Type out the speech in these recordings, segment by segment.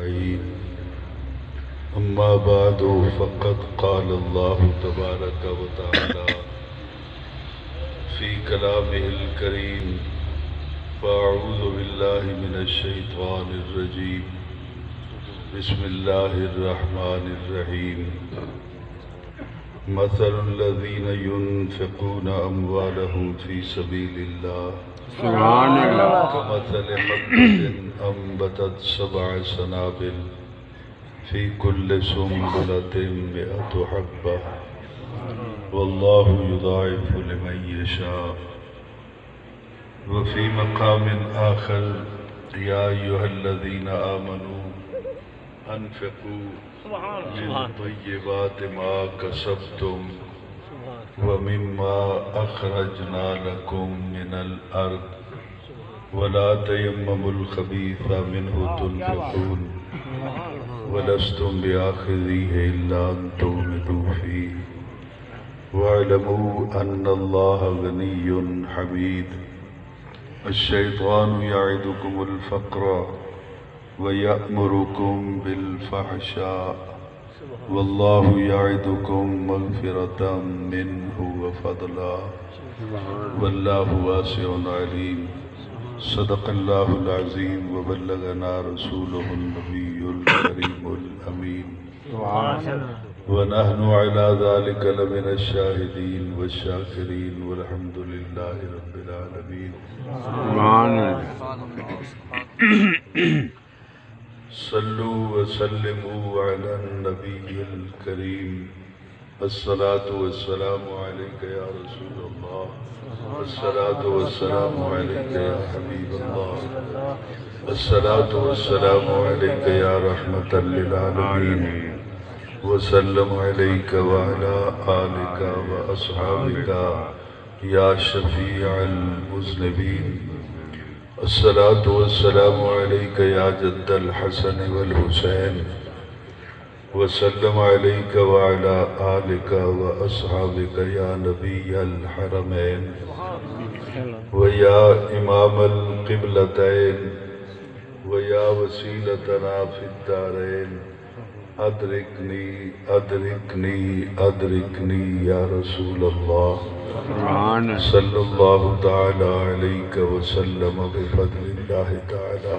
أجمعين أما بعد فقد قال الله تبارك وتعالى في كلامه الكريم فأعوذ بالله من الشيطان الرجيم بسم الله الرحمن الرحيم مثل الذين ينفقون أموالهم في سبيل الله سبحان اللہ كمثل حبة أنبتت 7 سنابل في كل سنبلة 100 حبة والله يضاعف لمن يشاء. وفي مقام آخر يا أيها الذين آمنوا أنفقوا من طيبات ما كسبتم ومما أخرجنا لكم من الأرض ولا تيمموا الخبيث منه تنفقون ولستم بآخذيه إلا أن تغمضوا فيه واعلموا أن الله غني حميد. الشيطان يعدكم الفقر ويأمركم بالفحشاء والله يعدكم مغفرة منه وفضلا والله واسع عليم. صدق الله العظيم وبلغنا رسوله النبي الكريم الأمين ونحن على ذلك لمن الشاهدين والشاكرين والحمد لله رب العالمين. سبحان اللہ صلوا وسلموا على النبي الكريم. الصلاة والسلام عليك يا رسول الله الصلاة والسلام عليك يا حبيب الله الصلاة والسلام عليك يا رحمة للعالمين وسلم عليك وعلى آلك وأصحابك يا شفيع المذنبين. الصلاة والسلام عليك يا جد الحسن والحسين وسلم عليك وعلى آلك وأصحابك يا نبي الحرمين ويا إمام القبلتين ويا وسيلتنا في الدارين. أدركني أدركني أدركني يا رسول الله صلى الله تعالى عليك وسلم بفضل الله تعالى.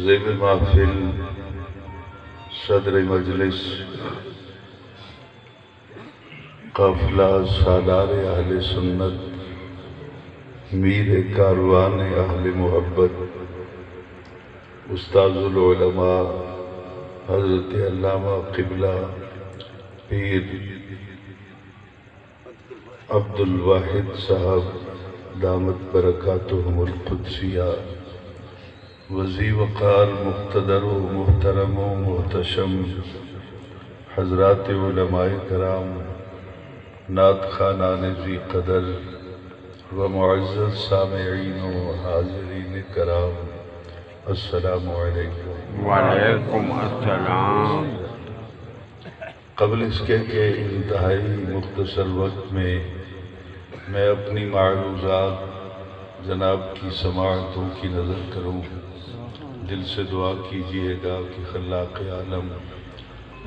زیب محفل صدر مجلس قافلہ سالار اہل سنت میر کاروان اہل محبت استاذ العلماء حضرت علامہ قبلہ پیر عبدالواحد صاحب دامت برکاتہم القدسیہ وزی وقار مقتدر و محترم و محتشم حضرات علماء کرام نعت خوانان ذی قدر و معزز سامعین و حاضرین کرام السلام علیکم. وعلیکم السلام. قبل اس کے کہ انتہائی مختصر وقت میں میں اپنی معروضات جناب کی سماعتوں کی نظر کروں، دل سے دعا کیجئے گا کہ خلاق عالم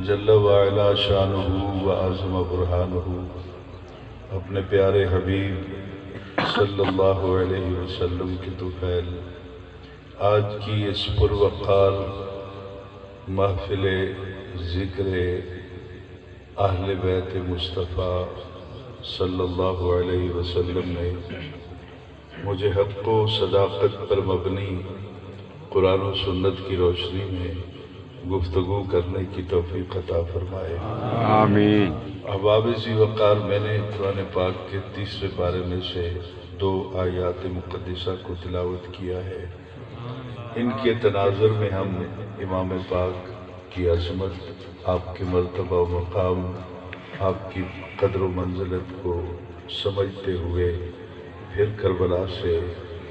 جل وعلا شانہ و عظم برہانہ اپنے پیارے حبیب صلی اللہ علیہ وسلم کے طفیل آج کی اس پروقار محفل ذکر اہل بیت مصطفیٰ صلی اللہ علیہ وسلم نے مجھے حق و صداقت پر مبنی قرآن و سنت کی روشنی میں گفتگو کرنے کی توفیق عطا فرمائے۔ آمین۔ احباب ذی وقار، میں نے قرآن پاک کے 30ویں پارے میں سے 2 آیات مقدسہ کو تلاوت کیا ہے۔ ان کے تناظر میں ہم امام پاک کی عظمت، آپ کے مرتبہ و مقام، آپ کی قدر و منزلت کو سمجھتے ہوئے پھر کربلا سے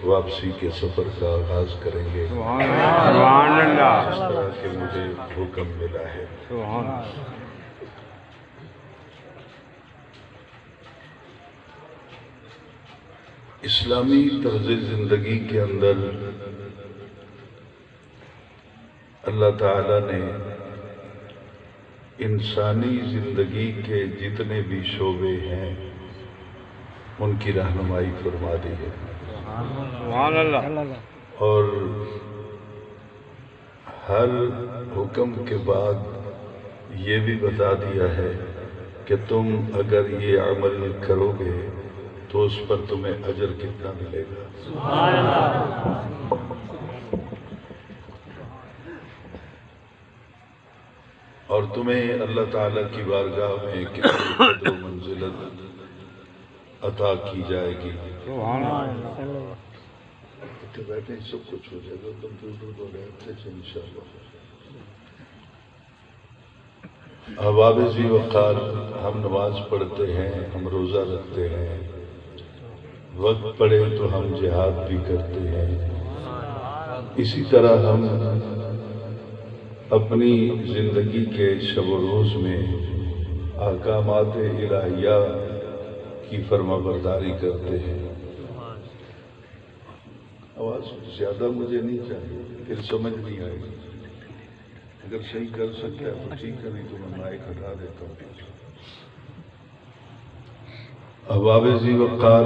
واپسی کے سفر کا آغاز کریں گے، سبحان اللہ۔ جس طرح کہ مجھے حکم ملا ہے۔ سبحان اللہ۔ اسلامی طرز زندگی کے اندر اللہ تعالیٰ نے انسانی زندگی کے جتنے بھی شعبے ہیں ان کی رہنمائی فرما دی ہے، سبحان اللہ۔ اور ہر حکم کے بعد یہ بھی بتا دیا ہے کہ تم اگر یہ عمل کرو گے تو اس پر تمہیں اجر کتنا ملے گا۔ سبحان اللہ۔ اور تمہیں اللہ تعالیٰ کی بارگاہ میں کتنی قدر و منزلت عطا کی جائے گی۔ سبحان اللہ۔ اٹھے بیٹھے سب کچھ ہو جائے گا، کمپیوٹر کو رہتے تھے انشاءاللہ۔ احباب ذی وقار، ہم نماز پڑھتے ہیں، ہم روزہ رکھتے ہیں، وقت پڑے تو ہم جہاد بھی کرتے ہیں۔ اسی طرح ہم اپنی زندگی کے شب و روز میں احکامات الہیہ کی فرما برداری کرتے ہیں۔ آواز زیادہ مجھے نہیں چاہیے، پھر سمجھ نہیں آئے گی۔ اگر صحیح کر سکتا ہے تو ٹھیک ہے، نہیں تو میں مائک ہٹا دیتا ہوں۔ احباب ذی وقار،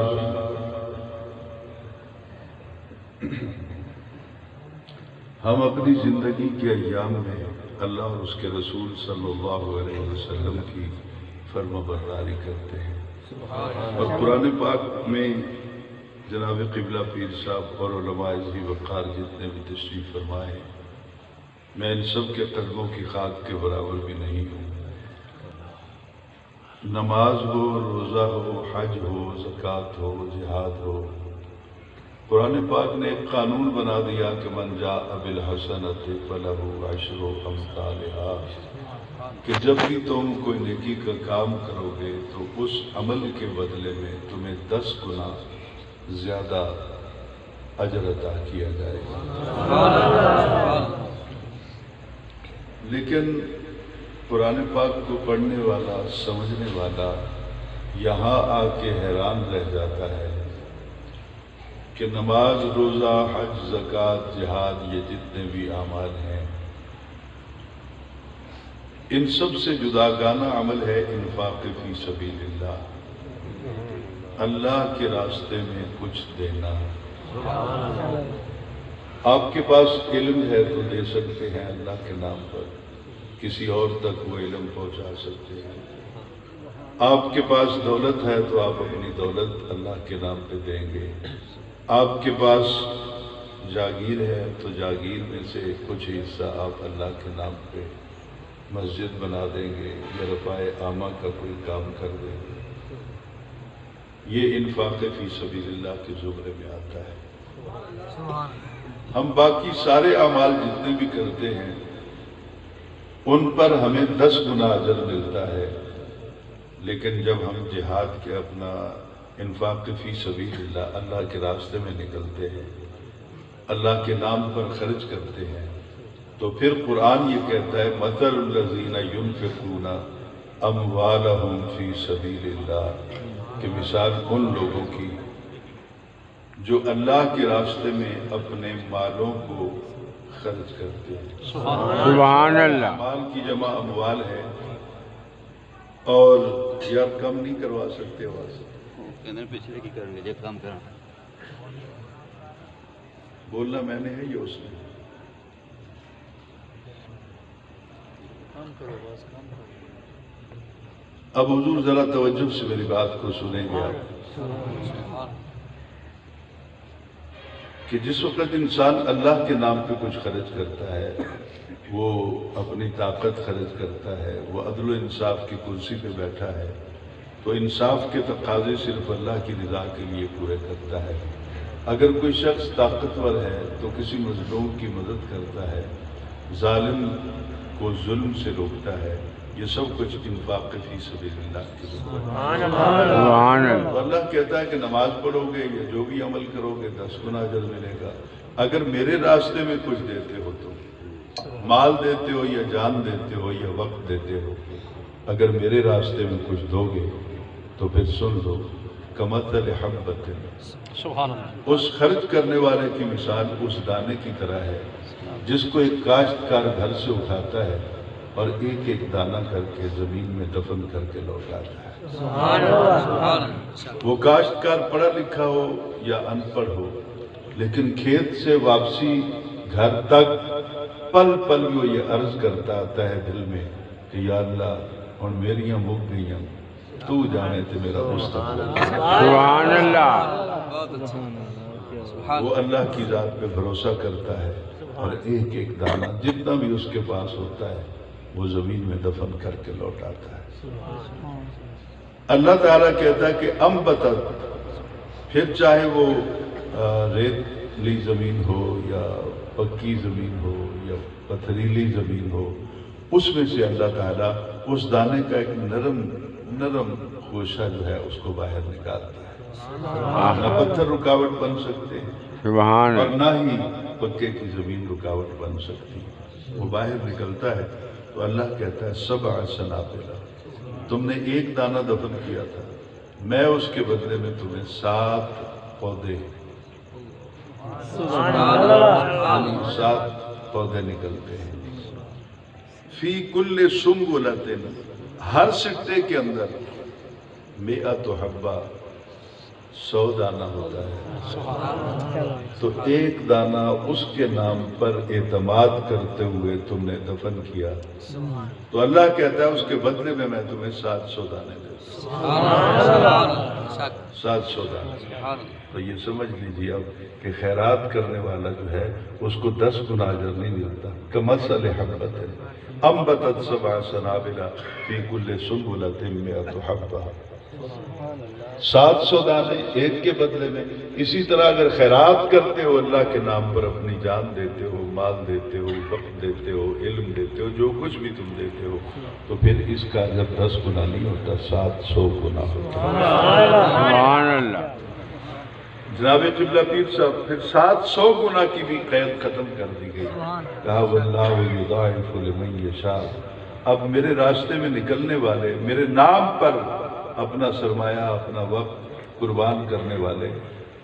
ہم اپنی زندگی کے ایام میں اللہ اور اس کے رسول صلی اللہ علیہ وسلم کی فرما برداری کرتے ہیں، اور قرآن پاک میں جناب قبلہ پیر صاحب اور علماء ذی وقار جتنے بھی تشریف فرمائے، میں ان سب کے قدموں کی خاک کے برابر بھی نہیں ہوں۔ نماز ہو، روزہ ہو، حج ہو، زکوٰۃ ہو، جہاد ہو، قرآن پاک نے ایک قانون بنا دیا کہ من جاء بالحسنۃ فلہ عشر امثالھا، کہ جب بھی تم کوئی نیکی کا کام کرو گے تو اس عمل کے بدلے میں تمہیں 10 گنا زیادہ اجر عطا کیا جائے گا۔ لیکن قرآن پاک کو پڑھنے والا، سمجھنے والا یہاں آ کے حیران رہ جاتا ہے کہ نماز، روزہ، حج، زکوٰۃ، جہاد، یہ جتنے بھی اعمال ہیں، ان سب سے جداگانہ عمل ہے انفاق فی سبیل اللہ، اللہ کے راستے میں کچھ دینا۔ آپ کے پاس علم ہے تو دے سکتے ہیں اللہ کے نام پر، کسی اور تک وہ علم پہنچا سکتے ہیں۔ آپ کے پاس دولت ہے تو آپ اپنی دولت اللہ کے نام پہ دیں گے۔ آپ کے پاس جاگیر ہے تو جاگیر میں سے کچھ حصہ آپ اللہ کے نام پہ مسجد بنا دیں گے یا رفع عامہ کا کوئی کام کر دیں گے۔ یہ انفاق فی سبیل اللہ کے زمرے میں آتا ہے۔ ہم باقی سارے اعمال جتنے بھی کرتے ہیں ان پر ہمیں 10 گنا اجر ملتا ہے، لیکن جب ہم جہاد کے اپنا انفاق فی سبیل اللہ، اللہ کے راستے میں نکلتے ہیں، اللہ کے نام پر خرچ کرتے ہیں، تو پھر قرآن یہ کہتا ہے مثل الذین ينفقون اموالہم فی سبیل اللہ، کہ مثال ان لوگوں کی جو اللہ کے راستے میں اپنے مالوں کو خرچ کرتے ہیں۔ سبحان اللہ۔ مال کی جمع اموال ہے، اور یار کم نہیں کروا سکتے آواز؟ پچھلے کی کر لیجیے کام کرنا۔ بولنا میں نے ہے یہ اس نے؟ کام کرو بس، کام کرو۔ اب حضور ذرا توجہ سے میری بات کو سنیں گے آپ کہ جس وقت انسان اللہ کے نام پہ کچھ خرچ کرتا ہے، وہ اپنی طاقت خرچ کرتا ہے، وہ عدل و انصاف کی کرسی پہ بیٹھا ہے، تو انصاف کے تقاضے صرف اللہ کی رضا کے لیے پورے کرتا ہے۔ اگر کوئی شخص طاقتور ہے تو کسی مظلوم کی مدد کرتا ہے، ظالم کو ظلم سے روکتا ہے، یہ سب کچھ انفاق فی سبیل اللہ کی ضرورت ہے۔ سبحان اللہ تو اللہ کہتا ہے کہ نماز پڑھو گے یا جو بھی عمل کرو گے 10 گنا اجر ملے گا۔ اگر میرے راستے میں کچھ دیتے ہو تو مال دیتے ہو یا جان دیتے ہو یا وقت دیتے ہو، اگر میرے راستے میں کچھ دو گے تو پھر سن لو، کمثل حبۃ، اس خرچ کرنے والے کی مثال اس دانے کی طرح ہے جس کو ایک کاشتکار گھر سے اٹھاتا ہے اور ایک ایک دانہ کر کے زمین میں دفن کر کے لوٹاتا ہے۔ وہ کاشتکار پڑھا لکھا ہو یا ان پڑھ ہو، لیکن کھیت سے واپسی گھر تک پل پل وہ یہ عرض کرتا آتا ہے دل میں کہ یا اللہ اور میریاں مک گئیاں، تو جانے تے میرا مستقبل۔ سبحان اللہ وہ اللہ کی ذات پہ بھروسہ کرتا ہے اور ایک ایک دانہ جتنا بھی اس کے پاس ہوتا ہے وہ زمین میں دفن کر کے لوٹ آتا ہے۔ اللہ تعالیٰ کہتا ہے کہ انبتت، پھر چاہے وہ ریتلی زمین ہو یا پکی زمین ہو یا پتھریلی زمین ہو، اس میں سے اللہ تعالیٰ اس دانے کا ایک نرم خوشہ جو ہے اس کو باہر نکالتا ہے۔ نہ پتھر رکاوٹ بن سکتے سبحان اور اللہ نہ ہی پکے کی زمین رکاوٹ بن سکتی، وہ باہر نکلتا ہے تو اللہ کہتا ہے 7 سنابل، تم نے ایک دانہ دفن کیا تھا، میں اس کے بدلے میں تمہیں 7 پودے، 7 پودے نکلتے ہیں۔ فی کل سنبلۃ، ہر سٹے کے اندر 100 حبہ، 100 دانہ ہوتا ہے، تو ایک دانہ اس کے نام پر اعتماد کرتے ہوئے تم نے دفن کیا تو اللہ کہتا ہے اس کے بدلے میں تمہیں 700 دانے دیتا ہوں، 700 دانے۔ تو یہ سمجھ لیجیے اب کہ خیرات کرنے والا جو ہے اس کو 10 گنا اجر نہیں ملتا۔ کمثل حبۃ انبتت 7 سنابل فی کل سنبلۃ 100 حبہ، 700 دانے ایک کے بدلے میں۔ اسی طرح اگر خیرات کرتے ہو، اللہ کے نام پر اپنی جان دیتے ہو، مال دیتے ہو، وقت دیتے ہو، علم دیتے ہو، جو کچھ بھی تم دیتے ہو، تو پھر اس کا اجر 10 گنا نہیں ہوتا، 700 گنا ہوتا۔ سبحان اللہ جناب قبلہ پیر صاحب پھر 700 گنا کی بھی قید ختم کر دی گئی، کہا واللہ یضاعف لمن یشاء۔ اب میرے راستے میں نکلنے والے، میرے نام پر اپنا سرمایہ، اپنا وقت قربان کرنے والے،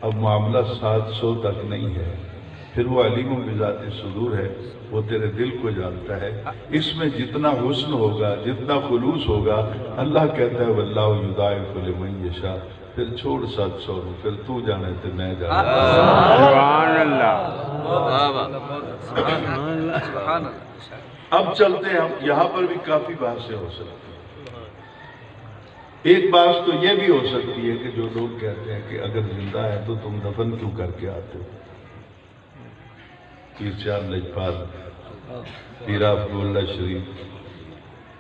اب معاملہ 700 تک نہیں ہے، پھر وہ علیم بذات صدور ہے، وہ تیرے دل کو جانتا ہے، اس میں جتنا حسن ہوگا، جتنا خلوص ہوگا، اللہ کہتا ہے واللہ یضاعف لمن یشاء، پھر چھوڑ 700، پھر تو جانے تے میں جانے۔ سبحان اللہ اب چلتے ہیں ہم، یہاں پر بھی کافی بحثیں ہو سکتی ہیں۔ ایک بات تو یہ بھی ہو سکتی ہے کہ جو لوگ کہتے ہیں کہ اگر زندہ ہے تو تم دفن کیوں کر کے آتے ہو؟ پیر چار لجپال، پیر افضل اللہ شریف،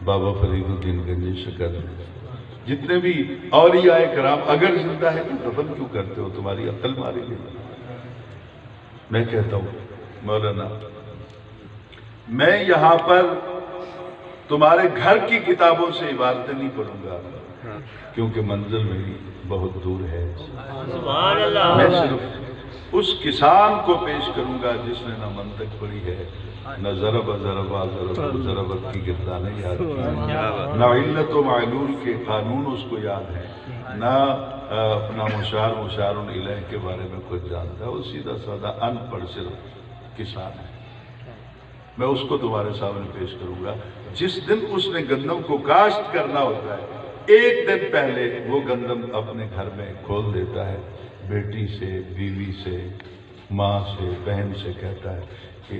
بابا فرید الدین گنجی شکر، جتنے بھی اولیاء کرام اگر زندہ ہے تو دفن کیوں کرتے ہو؟ تمہاری عقل ماری گئی۔ میں کہتا ہوں مولانا، میں یہاں پر تمہارے گھر کی کتابوں سے عبارتیں نہیں پڑھوں گا کیونکہ منزل میری بہت دور ہے۔ میں صرف اس کسان کو پیش کروں گا جس نے نہ منطق پڑھی ہے، نہ ضربت کی گردانیں یاد کی، نہ علت و معلول کے قانون اس کو یاد ہے، نہ اپنا مشار الیہ کے بارے میں کچھ جانتا ہے، وہ سیدھا سادہ ان پڑھ صرف کسان ہے۔ میں اس کو تمہارے سامنے پیش کروں گا۔ جس دن اس نے گندم کو کاشت کرنا ہوتا ہے، ایک دن پہلے وہ گندم اپنے گھر میں کھول دیتا ہے، بیٹی سے، بیوی سے، ماں سے، بہن سے کہتا ہے کہ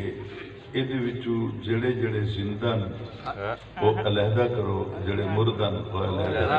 ਇਹਦੇ ਵਿੱਚੋਂ ਜਿਹੜੇ ਜਿਹੜੇ ਜ਼ਿੰਦਾ ਨੇ ਉਹ ਅਲੱਹਦਾ ਕਰੋ, ਜਿਹੜੇ ਮੁਰਦਾ ਨੇ ਉਹ ਅਲੱਹਦਾ ਕਰੋ।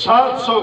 700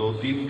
2-3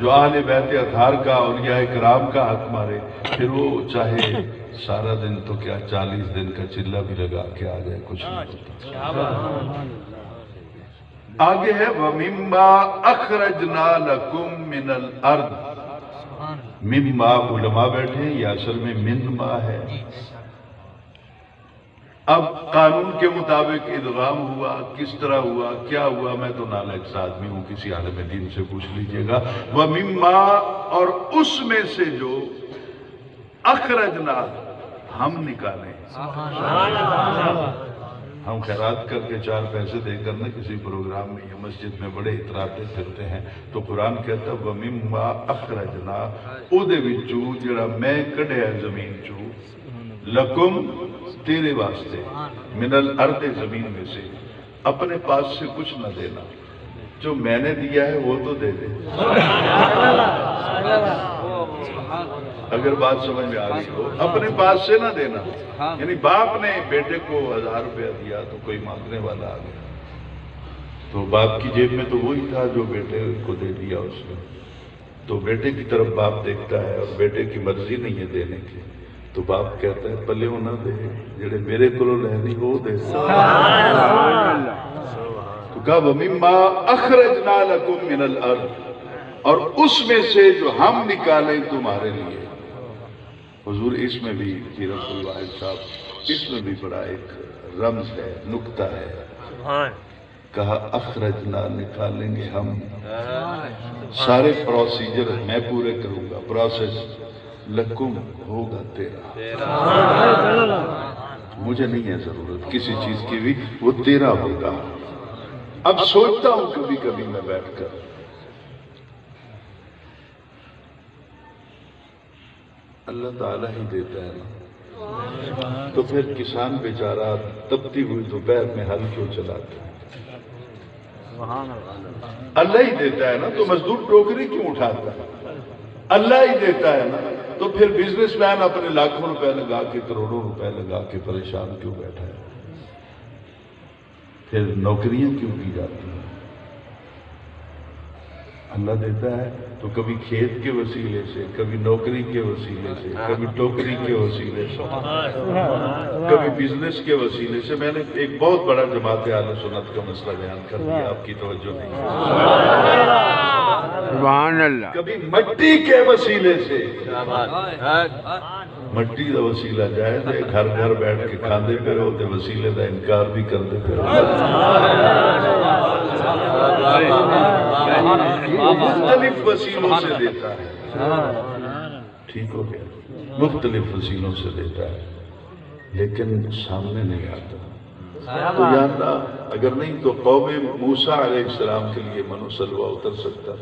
جو اہل بیت اطہار کا اولیاء کرام کا حق مارے، پھر وہ چاہے سارا دن تو کیا 40 دن کا چلہ بھی لگا کے آ جائے، کچھ نہیں ہوتا۔ آگے ہے وَمِمَّا أَخْرَجْنَا لَكُم مِّنَ الْأَرْضِ، مما علماء بیٹھے ہیں، یہ اصل میں من ما ہے۔ اب قانون کے مطابق ادغام ہوا، کس طرح ہوا، کیا ہوا، میں تو نالائق سا آدمی ہوں، کسی عالم دین سے پوچھ لیجئے گا۔ وَمِمَّا، اور اس میں سے جو اخرجنا، ہم نکالیں، ہم خیرات کر کے 4 پیسے دے کر نہ کسی پروگرام میں یا مسجد میں بڑے اتراتے پھرتے ہیں، تو قرآن کہتا ہے وَمِمَّا أَخْرَجْنَا، او دے وچوں جڑا میں کڈھیا زمین چوں، لکم تیرے واسطے، من الارض زمین میں سے، اپنے پاس سے کچھ نہ دینا، جو میں نے دیا ہے وہ تو دے دے۔ اگر بات سمجھ میں آ رہی ہو، اپنے پاس سے نہ دینا، یعنی باپ نے بیٹے کو 1000 روپیہ دیا تو کوئی مانگنے والا آ گیا، تو باپ کی جیب میں تو وہی تھا جو بیٹے کو دے دیا اس نے، تو بیٹے کی طرف باپ دیکھتا ہے اور بیٹے کی مرضی نہیں ہے دینے کی، تو باپ کہتا ہے پلے وہ نہ دے، جڑے میرے کو لہنی وہ دے۔ تو کہا وَمِمَّا أَخْرَجْنَا لَكُم مِّنَ الْأَرْضِ، اور اس میں سے جو ہم نکالیں تمہارے لیے۔ حضور اس میں بھی سیرت الواحد صاحب، اس میں بھی بڑا ایک رمز ہے، نکتہ ہے۔ کہا اخرجنا، نکالیں گے ہم، سارے پروسیجر میں پورے کروں گا، پروسیس، لکم ہوگا تیرا، مجھے نہیں ہے ضرورت کسی چیز کی بھی، وہ تیرا ہوگا۔ اب سوچتا ہوں کبھی کبھی میں بیٹھ کر، اللہ تعالیٰ ہی دیتا ہے نا، تو پھر کسان بیچارہ تپتی ہوئی دوپہر میں ہل کیوں چلاتا ہے؟ اللہ ہی دیتا ہے نا، تو مزدور ٹوکری کیوں اٹھاتا ہے؟ اللہ ہی دیتا ہے نا، تو پھر بزنس مین اپنے لاکھوں روپے لگا کے، کروڑوں روپے لگا کے پریشان کیوں بیٹھا ہے؟ پھر نوکریاں کیوں کی جاتی ہیں؟ اللہ دیتا ہے تو کبھی کھیت کے وسیلے سے، کبھی نوکری کے وسیلے سے، کبھی ٹوکری کے وسیلے سے، کبھی بزنس کے وسیلے سے۔ میں نے ایک بہت بڑا جماعت اہل سنت کا مسئلہ بیان کر دیا، آپ کی توجہ نہیں، سبحان اللہ۔ کبھی مٹی کے وسیلے سے، مٹی کا وسیلہ جائے تو گھر گھر بیٹھ کے کھاندے پہ رہو، تے وسیلے کا انکار بھی کرتے پہ رہو۔ مختلف وسیلوں سے دیتا ہے، ٹھیک ہو گیا، مختلف وسیلوں سے دیتا ہے، لیکن سامنے نہیں آتا۔ تو یا اللہ، اگر نہیں تو قوم موسیٰ علیہ السلام کے لیے منو سلوہ اتر سکتا،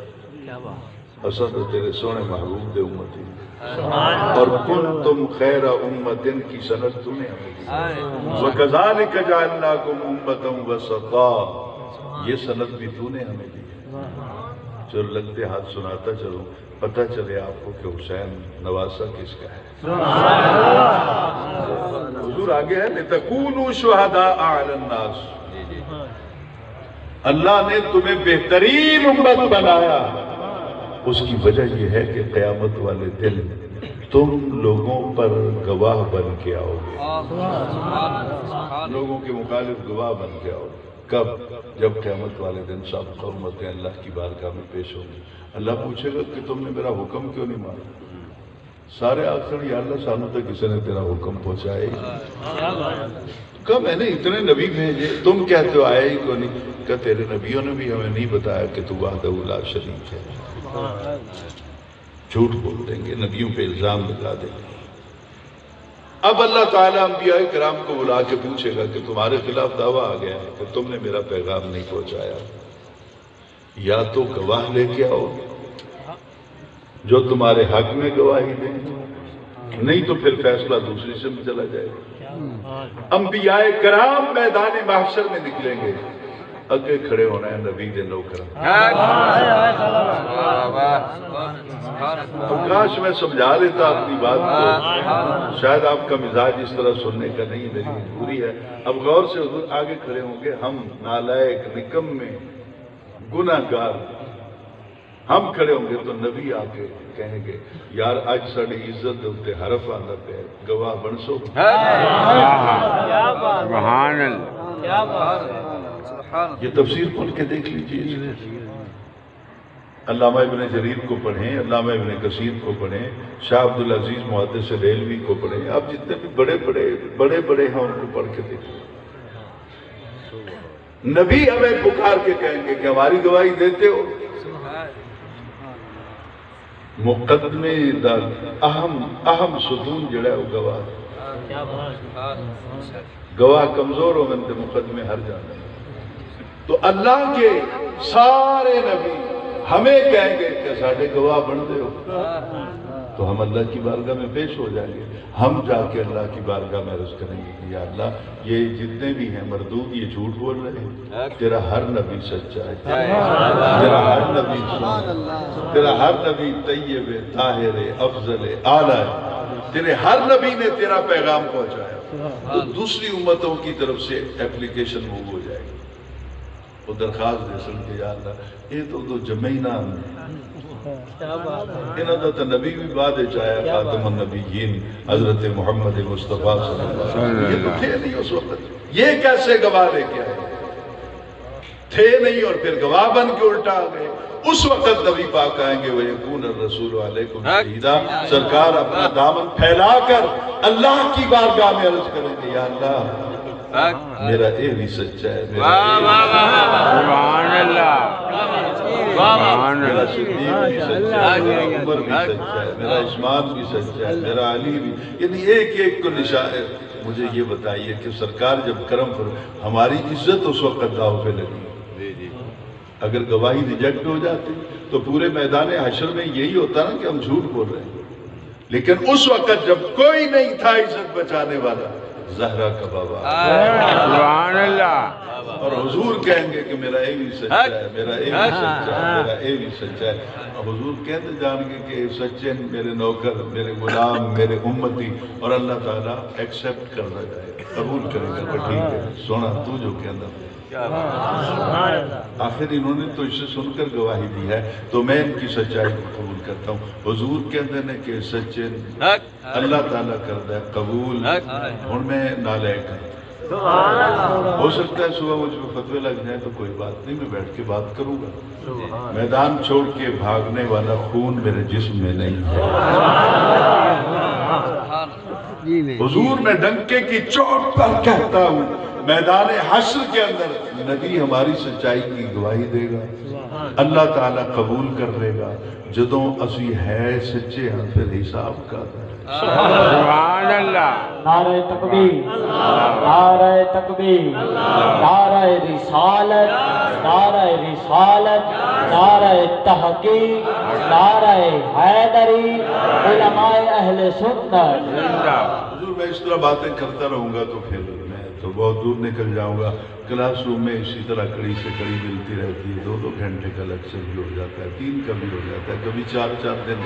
حسن تو تیرے سونے محبوب دے امتی، اور کنتم خیر امت کی سند تو نے ہمیں دی، وَكَذَلِكَ جَعَلْنَاكُمْ أُمَّةً وَسَطًا، یہ سند بھی تو نے ہمیں دی۔ جو لگتے ہاتھ سناتا چلو، پتہ چلے آپ کو کہ حسین نواسہ کس کا ہے۔ حضور آگے ہے لِتَكُونُوا شُهَدَاءَ عَلَى النَّاسِ، اللہ نے تمہیں بہترین امت بنایا، اس کی وجہ یہ ہے کہ قیامت والے دن تم لوگوں پر گواہ بن کے آؤ گے، لوگوں کے مخالف گواہ بن کے آؤ گے۔ کب؟ جب قیامت والے دن سب امتیں اللہ کی بارگاہ میں پیش ہوں گی، اللہ پوچھے گا کہ تم نے میرا حکم کیوں نہیں مانا؟ سارے آخر یا اللہ سانوں تک کسی نے تیرا حکم پہنچائے، کہا میں نے اتنے نبی بھیجے، تم کہتے ہو آئے ہی کیوں نہیں؟ کہ تیرے نبیوں نے بھی ہمیں نہیں بتایا کہ تو وحدہ لا شریک ہے۔ جھوٹ بول دیں گے، نبیوں پہ الزام لگا دیں گے۔ اب اللہ تعالیٰ انبیاء کرام کو بلا کے پوچھے گا کہ تمہارے خلاف دعویٰ آ گیا ہے کہ تم نے میرا پیغام نہیں پہنچایا، یا تو گواہ لے کے آؤ جو تمہارے حق میں گواہی دیں، نہیں تو پھر فیصلہ دوسری سے بھی چلا جائے گا۔ انبیاء کرام میدان محشر میں نکلیں گے، اگے کھڑے ہونا ہے نبی دے نوکر۔ کاش میں سمجھا لیتا اپنی بات کو، شاید آپ کا مزاج اس طرح سننے کا نہیں، میری مجبوری ہے۔ اب غور سے حضور آگے کھڑے ہوں گے، ہم نالائق، نکمے، گناہگار، ہم کھڑے ہوں گے تو نبی آ کے کہیں گے یار اج ساڑی عزت دے اوتے حرف آندا پیا گواہ بن سو. سبحان اللہ. یہ تفسیر کھول کے دیکھ لیجیے. علامہ ابن جریر کو پڑھیں, علامہ ابن کثیر کو پڑھیں, شاہ عبدالعزیز محدث ریلوی کو پڑھیں, آپ جتنے بھی بڑے بڑے ہیں ان کو پڑھ کے دیکھیں. نبی ہمیں پکار کے کہیں گے کہ ہماری گواہی دیتے ہو. مقدمے دا اہم ستون جڑا ہے وہ گواہ. گواہ کمزور ہو گئے تو مقدمے ہر جانے. تو اللہ کے سارے نبی ہمیں کہیں گے کہ ساڑھے گواہ بن دے ہو, تو ہم اللہ کی بارگاہ میں پیش ہو جائیں گے. ہم جا کے اللہ کی بارگاہ میں عرض کریں گے کہ یا اللہ یہ جتنے بھی ہیں مردود یہ جھوٹ بول رہے ہیں, تیرا ہر نبی سچا ہے, تیرا ہر نبی تیرا ہر نبی طیب طاہر افضل اعلیٰ ہے, تیرے ہر نبی نے تیرا پیغام پہنچایا. تو دوسری امتوں کی طرف سے اپلیکیشن موو ہو جائے گی. وہ درخواست دے سن کہ یا اللہ یہ تو جمعی نام ہے, انہوں نے تو نبی بھی بعد چاہیا خاتم النبیین حضرت محمد مصطفیٰ صلی اللہ علیہ وسلم. یہ تو تھے نہیں اس وقت, یہ کیسے گواہ لے کے آئے تھے نہیں اور پھر گواہ بن کے الٹا آ گئے. اس وقت نبی پاک آئیں گے وَيَكُونَ الرَّسُولُ عَلَيْكُمْ شَهِيدًا, سرکار اپنا دامن پھیلا کر اللہ کی بارگاہ میں عرض کریں گے یا اللہ میرا اے بھی سچا ہے, سبحان اللہ, میرا صدیق بھی سچا ہے, میرا عمر بھی سچا ہے, میرا عثمان بھی سچا ہے, میرا علی بھی. یعنی ایک ایک کو نشان. مجھے یہ بتائیے کہ سرکار جب کرم پر ہماری عزت اس وقت داؤ پہ لگی, اگر گواہی ریجیکٹ ہو جاتی تو پورے میدان حشر میں یہی ہوتا نا کہ ہم جھوٹ بول رہے ہیں. لیکن اس وقت جب کوئی نہیں تھا عزت بچانے والا, زہرا کا بابا سبحان اللہ, اور حضور کہیں گے کہ میرا اے بھی سچا ہے, میرا اے بھی سچا ہے, میرا اے بھی سچا ہے. اور حضور کہتے جان گے کہ سچے میرے نوکر, میرے غلام, میرے امتی. اور اللہ تعالیٰ ایکسیپٹ کر رہا ہے, قبول کرے گا کہ ٹھیک ہے سونا تو جو کہنا. آخر انہوں نے تو اسے سن کر گواہی دی ہے تو میں ان کی سچائی کو قبول کرتا ہوں. حضور کہتے ہیں کہ سچے اللہ تعالیٰ کرتا ہے قبول. اور میں نالائق ہوں, ہو سکتا ہے صبح مجھ پہ فتوے لگ جائیں تو کوئی بات نہیں, میں بیٹھ کے بات کروں گا. میدان چھوڑ کے بھاگنے والا خون میرے جسم میں نہیں ہے. حضور میں ڈنکے کی چوٹ پر کہتا ہوں میدان حشر کے اندر نبی ہماری سچائی کی گواہی دے گا, اللہ تعالیٰ قبول کر لے گا. جدوں اسی ہے سچے ہاں پھر حساب کا سبحان اللہ. نعرہ تکبیر, نعرہ تکبیر, نعرہ رسالت, نعرہ رسالت, نعرہ تحقیق, نعرہ حیدری, علماء اہل سنت. حضور میں اس طرح باتیں کرتا رہوں گا تو پھر میں تو بہت دور نکل جاؤں گا. کلاس روم میں اسی طرح کڑی سے کڑی ملتی رہتی ہے, 2-2 گھنٹے کا لیکچر بھی ہو جاتا ہے, 3 کا بھی ہو جاتا ہے, کبھی 4-4 دن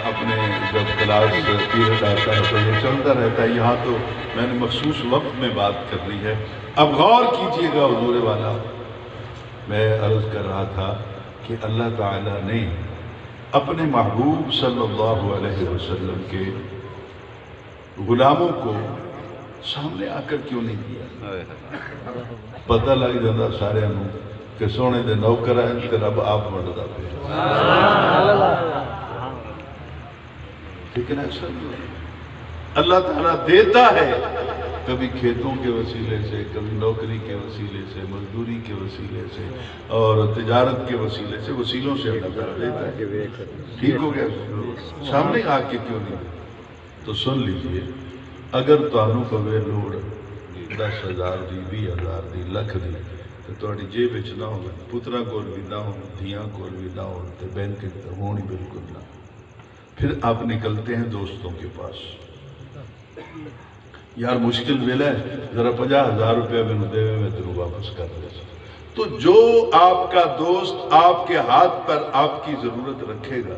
اپنے جب کلاس پیریڈ آتا ہے تو یہ چلتا رہتا ہے. یہاں تو میں نے مخصوص وقت میں بات کرنی ہے. اب غور کیجئے گا حضور والا, میں عرض کر رہا تھا کہ اللہ تعالیٰ نے اپنے محبوب صلی اللہ علیہ وسلم کے غلاموں کو سامنے آ کر کیوں نہیں دیا؟ پتہ لگ جاتا سارے انہوں کہ سونے دے نوکر ہیں کہ رب آپ مردہ پہ. لیکن ایسا نہیں, اللہ تعالیٰ دیتا ہے کبھی کھیتوں کے وسیلے سے, کبھی نوکری کے وسیلے سے, مزدوری کے وسیلے سے اور تجارت کے وسیلے سے, وسیلوں سے اللہ تعالیٰ دیتا ہے. ٹھیک ہو گیا, سامنے آ کے کیوں نہیں؟ تو سن لیجئے, اگر تانوں پوے لوڑ 10,000 دی, 20,000 دی, لکھ دی تو تہاڈی جیب وچ نہ ہو, پتراں کول بھی نہ ہو, دھیاں کول بھی نہ ہو, تے بینک تے ہونی بالکل نہ. پھر آپ نکلتے ہیں دوستوں کے پاس, یار مشکل ویلا ہے, ذرا 50,000 روپیہ میں دے میں تینوں واپس کر دے. تو جو آپ کا دوست آپ کے ہاتھ پر آپ کی ضرورت رکھے گا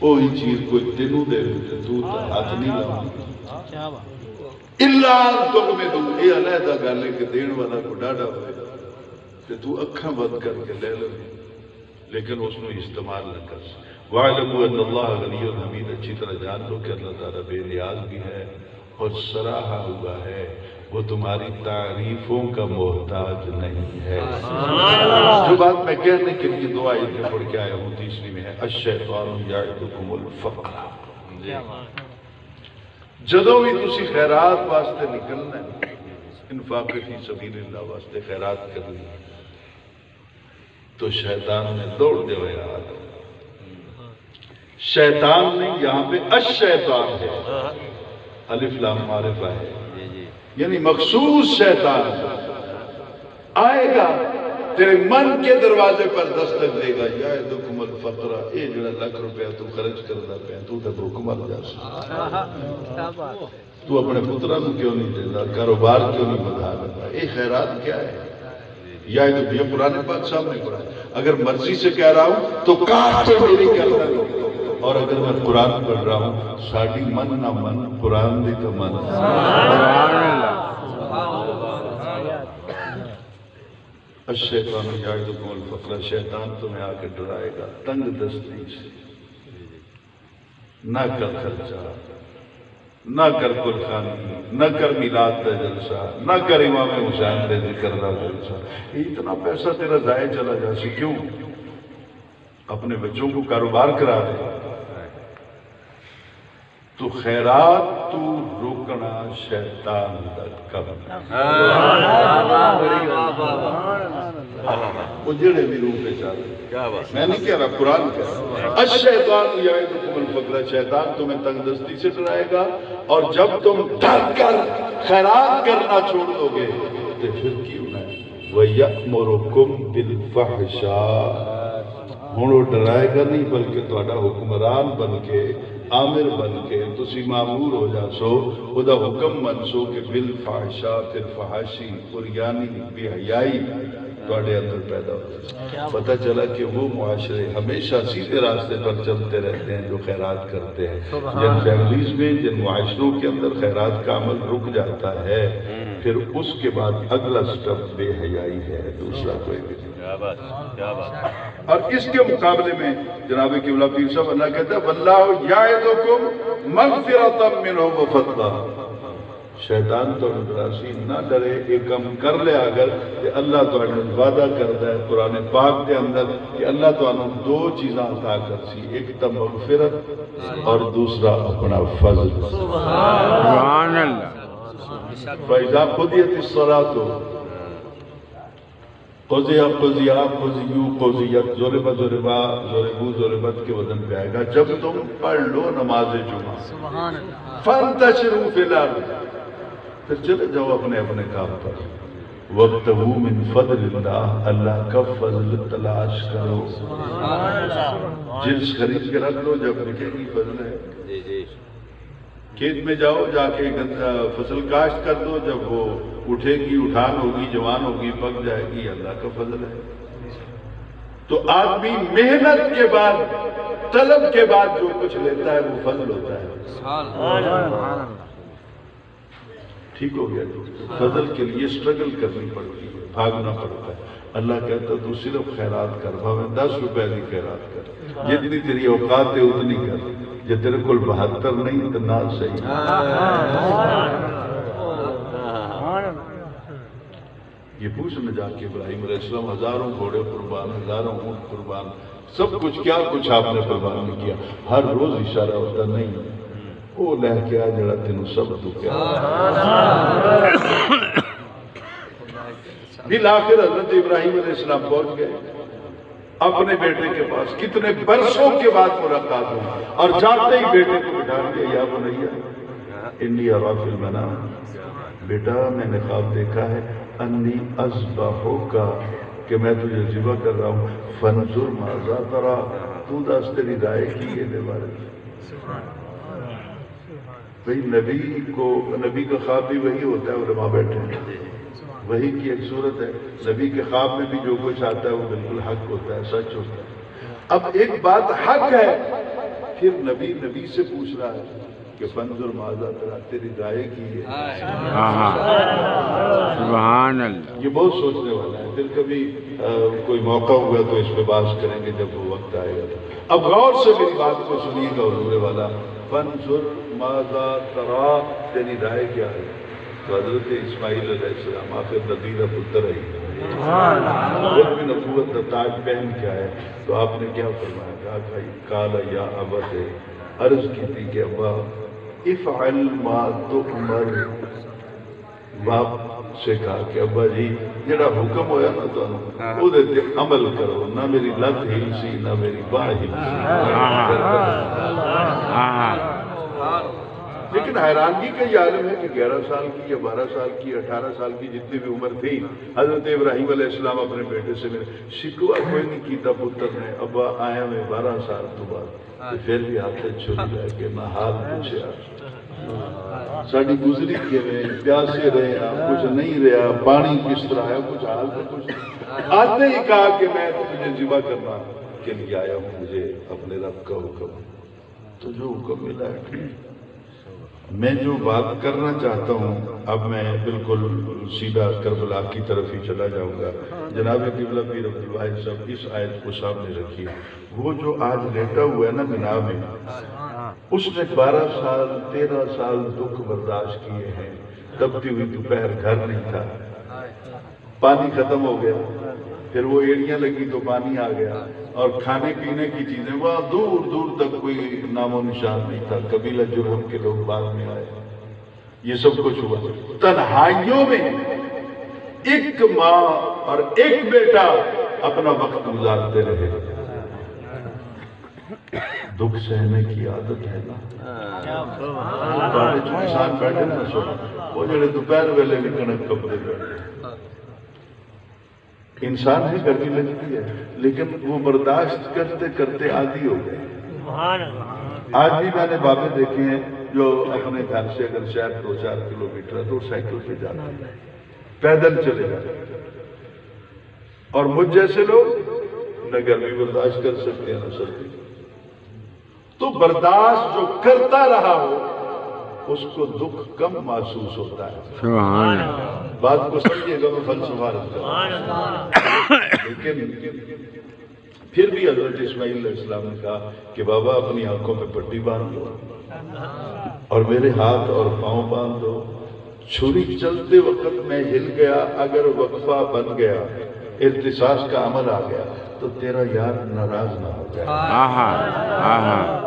وہی چیز کوئی تینوں دے تو ہاتھ نہیں لاؤں اللہ تک میں تو یہ علیحدہ گل ہے کہ دین والا کو ڈاڈا ہوئے کہ تو اکھاں بند کر کے لے لو لیکن اس میں استعمال نہ کر وَاعْلَمُوا أَنَّ اللَّهَ غَنِيٌّ حَمِيدٌ اچھی طرح جان لو کہ اللہ تعالیٰ بے نیاز بھی ہے اور سراہا ہوا ہے، وہ تمہاری تعریفوں کا محتاج نہیں ہے۔ جو بات میں کہنے کے لیے دو آیتیں پڑھ کے آیا ہوں، تیسری میں ہے الشیطان یعدکم الفقر۔ جدوں بھی تسی خیرات واسطے نکلنا ہے، انفاق فی سبیل اللہ واسطے خیرات کرنی تو شیطان نے دوڑ دے ہوئے آدھا شیطان نہیں، یہاں پہ الشیطان ہے، الف لام معرفہ ہے، یعنی مخصوص شیطان آئے گا تیرے من کے دروازے پر دستک دے گا، یعدکم الفقر، اے جڑا لاکھ روپیہ تو خرچ کرتا پہ تو بھوک مر جا سکتا، تو اپنے پترہ کو کیوں نہیں دیتا، کاروبار کیوں نہیں بڑھا دیتا، اے خیرات کیا ہے؟ یہ قرآن پاک سامنے پڑھا ہے، اگر مرضی سے کہہ رہا ہوں تو کاش پہ میری کرتا ہے، اور اگر میں قرآن پڑھ رہا ہوں ساڑھی من نہ من قرآن دی تو من الشیطان یعدکم الفقر، شیطان تمہیں آ کے ڈرائے گا تنگ دستی سے، نہ کر خرچہ، نہ کر قرخانی، نہ کر میلاد کا جلسہ، نہ کر امام حسین دے ذکر کا جلسہ، اتنا پیسہ تیرا ضائع چلا جا سی، کیوں؟ اپنے بچوں کو کاروبار کرا دے تو خیرات تو روکنا شیطان دا کم، وہ جڑے بھی روح پہ چاہتے، میں نہیں کہہ رہا، قرآن کہہ رہا، الشیطان یعدکم الفقر، شیطان تمہیں تنگ دستی سے ڈرائے گا، اور جب تم ڈر کر خیرات کرنا چھوڑ دو گے تو پھر کیوں نہ وَيَأْمُرُكُمْ بِالْفَحْشَاءِ، ہوں وہ ڈرائے گا نہیں بلکہ تہاڈا حکمران بن کے، آمر بن کے تسی معمور ہو جا سو، وہ دا حکم منسو کہ بالفحشاء، پھر فحاشی اور یعنی بے حیائی تہاڈے اندر پیدا ہو جائے۔ پتہ چلا کہ وہ معاشرے ہمیشہ سیدھے راستے پر چلتے رہتے ہیں جو خیرات کرتے ہیں، جن فیملیز میں، جن معاشروں کے اندر خیرات کا عمل رک جاتا ہے، پھر اس کے بعد اگلا سٹپ بے حیائی ہے، دوسرا کوئی بھی نہیں۔ اور اس کے مقابلے میں جناب قبلہ پیر صاحب اللہ کہتا ہے واللہ یعدکم مغفرۃ منہ وفضلا، شیطان تو ڈراسی نہ ڈرے، ایک کم کر لے اگر کہ اللہ تو وعدہ کرتا ہے قرآن پاک کے اندر کہ اللہ تو دو چیزاں عطا کر سی، ایک تو مغفرت اور دوسرا اپنا فضل۔ سبحان اللہ۔ فَإِذَا قُضِيَتِ الصَّلَاةُ قضیت ضربت کے وزن پہ آئے گا، جب تم پڑھ لو نماز جمعہ، فَانْتَشِرُوا فِي الْأَرْضِ، پھر چلے جاؤ اپنے اپنے کام پر، وَابْتَغُوا مِنْ فَضْلِ اللَّهِ، اللہ کا فضل تلاش کرو، جنس خرید کے رکھ لو، جب نکلے گی فضل ہے، کھیت میں جاؤ جا کے فصل کاشت کر دو، جب وہ اٹھے گی، اٹھان ہوگی، جوان ہوگی، پک جائے گی، اللہ کا فضل ہے۔ تو آدمی محنت کے بعد، طلب کے بعد جو کچھ لیتا ہے وہ فضل ہوتا ہے۔ ٹھیک ہو گیا، فضل کے لیے سٹرگل کرنی پڑتی ہے، بھاگنا پڑتا ہے۔ اللہ کہتا تو صرف خیرات کر، بھاویں 10 روپے کی خیرات کر، جتنی تیری اوقات ہے اتنی کر، جب تیرے کل 72 نہیں تو نہ صحیح۔ یہ پوچھنے جا کے ابراہیم علیہ السلام ہزاروں گھوڑے قربان، ہزاروں اونٹ قربان، سب کچھ کیا کچھ آپ نے قربان کیا، ہر روز اشارہ ہوتا نہیں، وہ لہ کے آ جڑا تینوں سب تو کیا۔ بالآخر حضرت ابراہیم علیہ السلام پہنچ گئے اپنے بیٹے کے پاس، کتنے برسوں کے بعد ملاقات ہوئی، اور جاتے ہی بیٹے کو بٹھا دیا، یا بنیا انی اری فی المنام، بیٹا میں نے خواب دیکھا ہے، انی اذبحک، کہ میں تجھے ذبح کر رہا ہوں، فانظر ماذا تری، تو دس تیری رائے کی ہے دے بارے بھئی نبی کا خواب بھی وہی ہوتا ہے، علماء بیٹھے ہیں، وہی کی ایک صورت ہے، نبی کے خواب میں بھی جو کچھ آتا ہے وہ بالکل حق ہوتا ہے، سچ ہوتا ہے۔ اب ایک بات حق ہے پھر نبی سے پوچھ رہا ہے کہ فنظر ماذا ترا، تیری رائے کی ہے. سبحان اللہ. یہ بہت سوچنے والا ہے. پھر کبھی کوئی موقع ہوگا تو اس پہ بات کریں گے جب وہ وقت آئے گا. اب غور سے میری بات کو سنیے گا حضور والا. فنظر ماذا ترا، تیری رائے کیا ہے؟ تو حضرت اسماعیل علیہ السلام آخر نبی کا پتر ہے، خود بھی نبوت کا تاج پہن کیا ہے. تو آپ نے کیا فرمایا؟ کہا کہ قال یا ابت، عرض کی تھی کہ ابا افعل ما تؤمر. باپ سے کہا کہ ابا جی جڑا حکم ہویا نا تو وہ تے عمل کرو، نہ میری لت ہل سی نہ میری باہ ہل سی. لیکن حیرانگی کا یہ عالم ہے کہ 11 سال کی یا 12 سال کی 18 سال کی جتنی بھی عمر تھی، حضرت ابراہیم علیہ السلام اپنے بیٹے سے ملے. شکوہ کوئی نہیں کیتا پتر نے، ابا آیا میں 12 سال تو بعد. پھر بھی ہاتھ چھری لے کے نہ حال پوچھا ساڑی گزری کے رہے، پیاسے رہے، کچھ نہیں رہا، پانی کس طرح ہے، کچھ حال سے کچھ نہیں. آتے ہی کہا کہ میں تجھے ذبح کرنا کے لیے آیا ہوں، مجھے اپنے رب کا حکم. تو جو حکم ملا ہے، میں جو بات کرنا چاہتا ہوں اب میں بالکل سیدھا کربلا کی طرف ہی چلا جاؤں گا. جناب قبلہ پیر عبد الواحد صاحب اس آیت کو سامنے رکھیے. وہ جو آج لیٹا ہوا ہے نا بنا میں، اس نے 12 سال 13 سال دکھ برداشت کیے ہیں. تبتی ہوئی دوپہر گھر نہیں تھا، پانی ختم ہو گیا، پھر وہ ایڑیاں لگی تو پانی آ گیا، اور کھانے پینے کی چیزیں وہاں دور دور تک کوئی نام و نشان نہیں تھا. قبیلہ جرہم کے لوگ بعد میں آئے. یہ سب کچھ ہوا تنہائیوں میں. ایک ماں اور ایک بیٹا اپنا وقت گزارتے رہے. دکھ سہنے کی عادت ہے نا. جو کسان بیٹھے نا سو وہ جڑے دوپہر ویلے بھی کنک کپڑے بیٹھے، انسان ہی گرمی لگتی ہے لیکن وہ برداشت کرتے کرتے عادی ہو گئے. آج بھی میں نے بابے دیکھے ہیں جو اپنے گھر سے اگر شاید 2-4 کلومیٹر ہے تو سائیکل پہ جاتے ہیں، پیدل چلے جاتے ہیں. اور مجھ جیسے لوگ نہ گرمی برداشت کر سکتے ہیں نہ سردی. تو برداشت جو کرتا رہا ہو اس کو دکھ کم محسوس ہوتا ہے. سبحان اللہ. بات کو سمجھے گا میں فلسفہ رکھتا ہوں. لیکن پھر بھی حضرت اسماعیل علیہ السلام نے کہا کہ بابا اپنی آنکھوں پہ پٹی باندھ دو اور میرے ہاتھ اور پاؤں باندھ دو. چھری چلتے وقت میں ہل گیا، اگر وقفہ بن گیا، ارتساس کا عمل آ گیا تو تیرا یار ناراض نہ ہو جائے.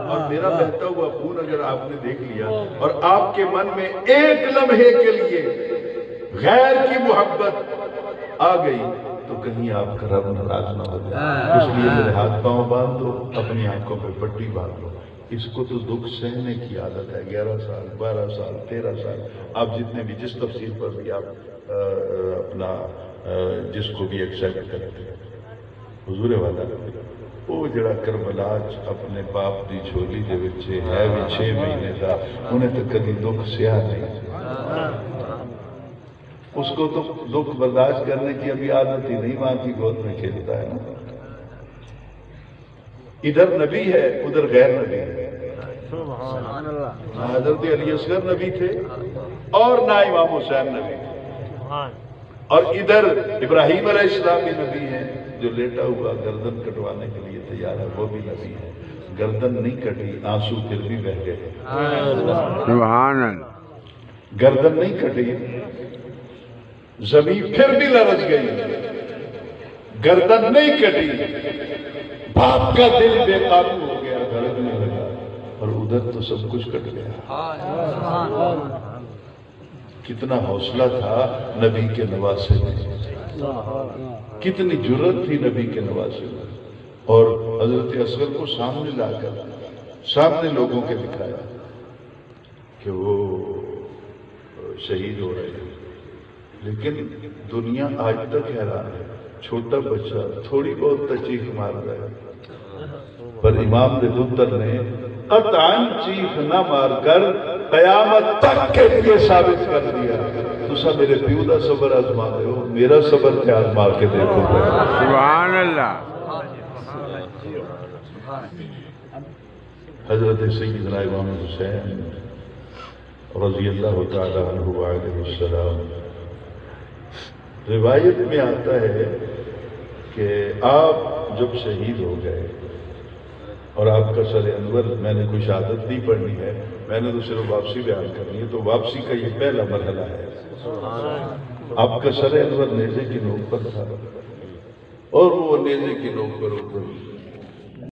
اور میرا بہتا ہوا خون اگر آپ نے دیکھ لیا اور آپ کے من میں ایک لمحے کے لیے غیر کی محبت آ گئی تو کہیں آپ کا رب ناراض نہ ہو جائے. اس لیے میرے ہاتھ پاؤں باندھ دو، اپنی آنکھوں پہ پٹی باندھ دو. اس کو تو دکھ سہنے کی عادت ہے. 11 سال 12 سال 13 سال آپ جتنے بھی جس تفسیر پر بھی آپ اپنا جس کو بھی ایکسیپٹ کرتے ہیں. حضور والا وہ جڑا کربلا اپنے باپ دی جھولی دے وچ ہے بھی 6 مہینے دا، انہیں تو کبھی دکھ سیا نہیں. اس کو تو دکھ برداشت کرنے کی ابھی عادت ہی نہیں، ماں کی گود میں کھیلتا ہے نا. ادھر نبی ہے ادھر غیر نبی ہے. حضرت علی اصغر نبی تھے اور نہ امام حسین نبی تھے، اور ادھر ابراہیم علیہ السلام بھی نبی ہیں جو لیٹا ہوا گردن کٹوانے کے لیے تیار ہے، وہ بھی نبی ہے. گردن نہیں کٹی، آنسو پھر بھی بہ گئے. سبحان اللہ. گردن نہیں کٹی، زمین پھر بھی لرز گئی. گردن نہیں کٹی، باپ کا دل بے قابو ہو گیا، دھڑکنے لگا، اور ادھر تو سب کچھ کٹ گیا. کتنا حوصلہ تھا نبی کے نواسے میں، کتنی جرت تھی نبی کے نواسے میں. اور حضرت اصغر کو سامنے لا کر سامنے لوگوں کے دکھایا کہ وہ شہید ہو رہے ہیں. لیکن دنیا آج تک حیران ہے. چھوٹا بچہ تھوڑی بہت چیخ مار رہا ہے، پر امام دے پتر نے قطعاً چیخ نہ مار کر قیامت تک کے لیے ثابت کر دیا. تسا میرے پیو دا صبر آزما دے ہو، میرا صبر تے آزما کے دیکھو. سبحان اللہ. حضرت سیدنا امام حسین رضی اللہ تعالی عنہ علیہ السلام، روایت میں آتا ہے کہ آپ جب شہید ہو گئے اور آپ کا سر انور، میں نے کوئی شہادت نہیں پڑھنی ہے، میں نے تو صرف واپسی بیان کرنی ہے، تو واپسی کا یہ پہلا مرحلہ ہے۔ آپ کا سر انور نیزے کی نوک پر تھا، اور وہ نیزے کی نوک پر اوپر